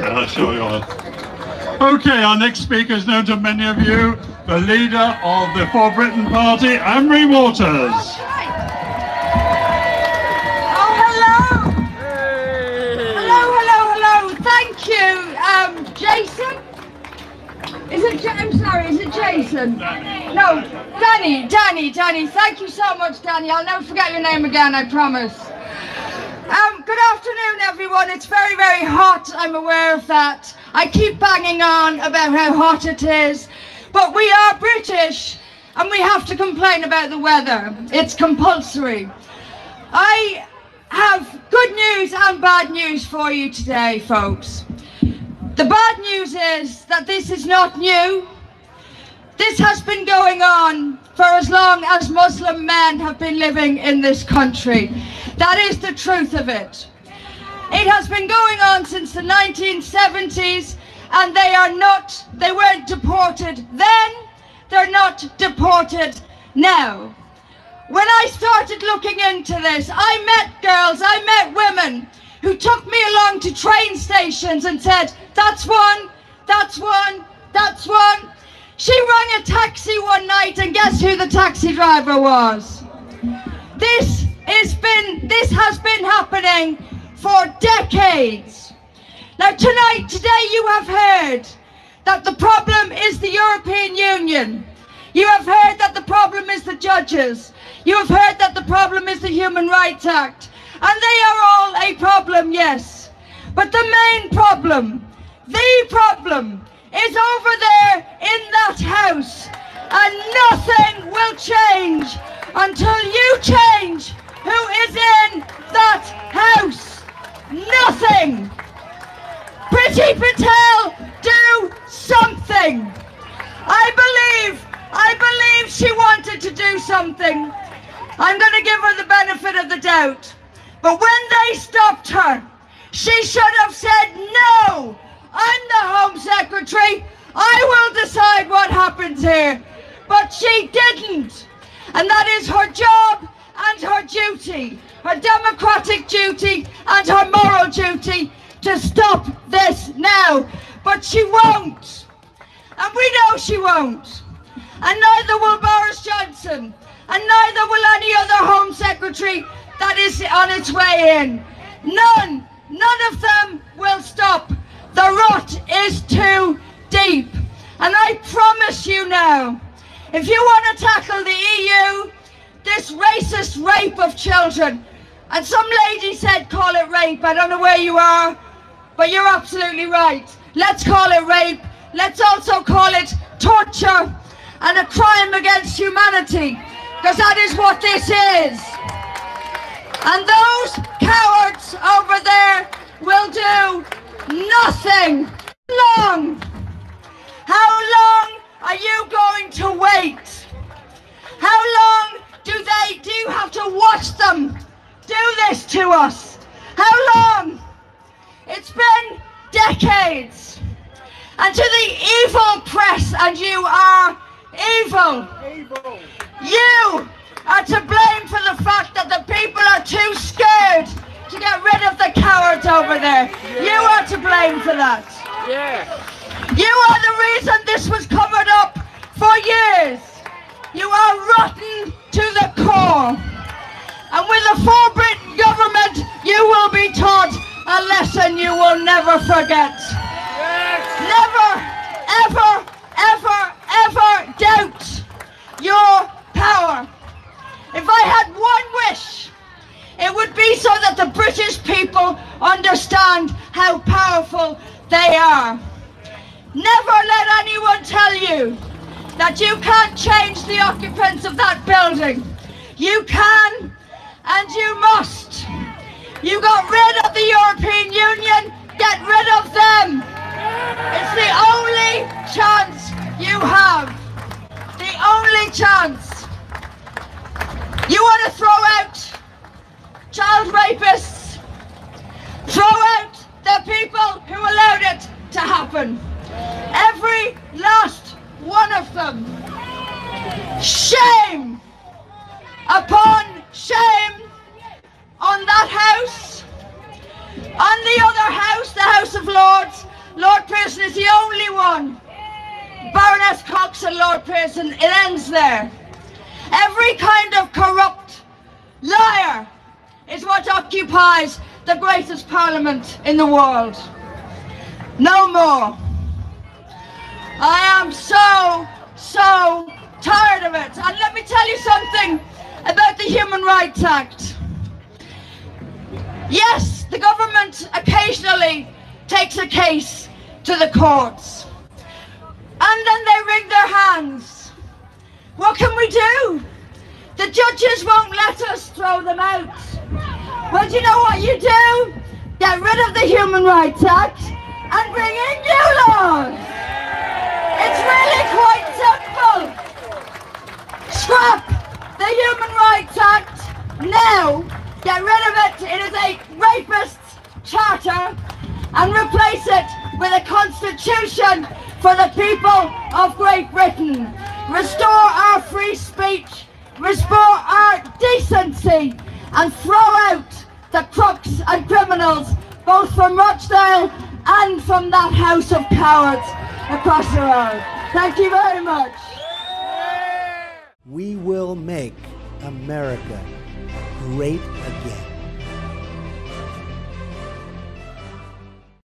I'll show you all. Okay, our next speaker is known to many of you, the leader of the For Britain Party, Anne-Marie Waters. Oh, hello! Hello. Thank you, Jason. I'm sorry, is it Jason? No, Danny. Thank you so much, Danny. I'll never forget your name again, I promise. Good afternoon, everyone. It's very, very hot. I'm aware of that. I keep banging on about how hot it is, but we are British and we have to complain about the weather. It's compulsory. I have good news and bad news for you today, folks. The bad news is that this is not new. This has been going on for as long as Muslim men have been living in this country. That is the truth of it. It has been going on since the 1970s, and they weren't deported then, they're not deported now. When I started looking into this, I met girls, I met women who took me along to train stations and said, that's one. She rang a taxi one night, and guess who the taxi driver was? This has been happening for decades. Now today you have heard that the problem is the European Union. You have heard that the problem is the judges. You have heard that the problem is the Human Rights Act. And they are all a problem, yes. But the main problem, the problem, is over there in that house. And nothing will change until you change who is in that house. Nothing. Priti Patel, do something. I believe she wanted to do something. I'm going to give her the benefit of the doubt. But when they stopped her, she should have said, no, I'm the Home Secretary. I will decide what happens here. But she didn't. And that is her job and her duty, her democratic duty and her moral duty to stop this now. But she won't. And we know she won't. And neither will Boris Johnson. And neither will any other Home Secretary that is on its way in. None of them will stop. The rot is too deep. And I promise you now, if you want to tackle the EU, this racist rape of children, and some lady said call it rape, I don't know where you are, but you're absolutely right. Let's call it rape. Let's also call it torture and a crime against humanity, because that is what this is. And those cowards over there will do nothing. How long are you going to wait? How long do you have to watch them do this to us? How long? It's been decades. And to the evil press, and you are evil. You are to blame for the fact that the people are too scared to get rid of the cowards over there. You are to blame for that. You are the reason this was covered up for years. You are rotten to the core. And with the For Britain government, you will be taught a lesson you will never forget. Never, ever doubt your power. If I had one wish, it would be so that the British people understand how powerful they are. Never let anyone tell you that you can't change the occupants of that building. You can and you must. You got rid of the European Union, get rid of them. It's the only chance you have. The only chance. You want to throw out child rapists? Throw out the people who allowed it to happen. Every last one of them. Shame upon shame it ends there. Every kind of corrupt liar is what occupies the greatest parliament in the world. No more. I am so tired of it. And let me tell you something about the Human Rights Act. Yes, the government occasionally takes a case to the courts. And then they wring their hands. What can we do? The judges won't let us throw them out. Well, do you know what you do? Get rid of the Human Rights Act and bring in new laws. It's really quite simple. Scrap the Human Rights Act now. Get rid of it. It is a rapist's charter, and replace it with a constitution for the people of Great Britain. Restore our free speech, restore our decency, and throw out the crooks and criminals, both from Rochdale and from that house of cowards across the road. Thank you very much. We will make America great again.